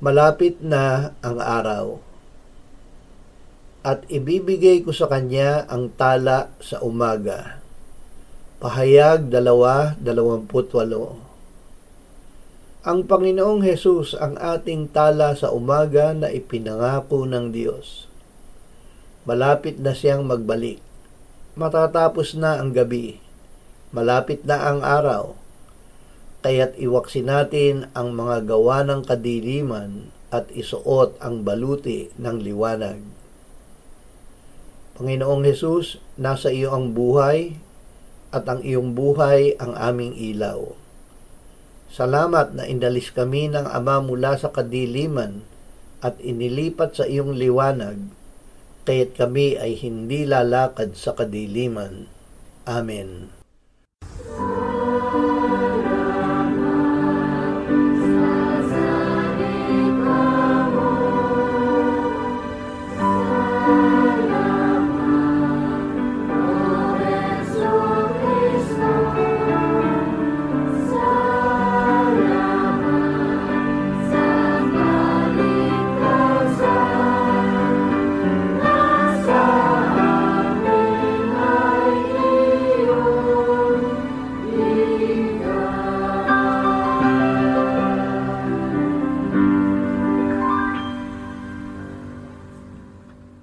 Malapit na ang araw, at ibibigay ko sa kanya ang tala sa umaga. Pahayag 2:28. Ang Panginoong Hesus ang ating tala sa umaga na ipinangako ng Diyos. Malapit na siyang magbalik. Matatapos na ang gabi. Malapit na ang araw. Kaya't iwaksin natin ang mga gawa ng kadiliman at isuot ang baluti ng liwanag. Panginoong Hesus, nasa iyo ang buhay at ang iyong buhay ang aming ilaw. Salamat na inalis kami ng Ama mula sa kadiliman at inilipat sa iyong liwanag, kaya't kami ay hindi lalakad sa kadiliman. Amen.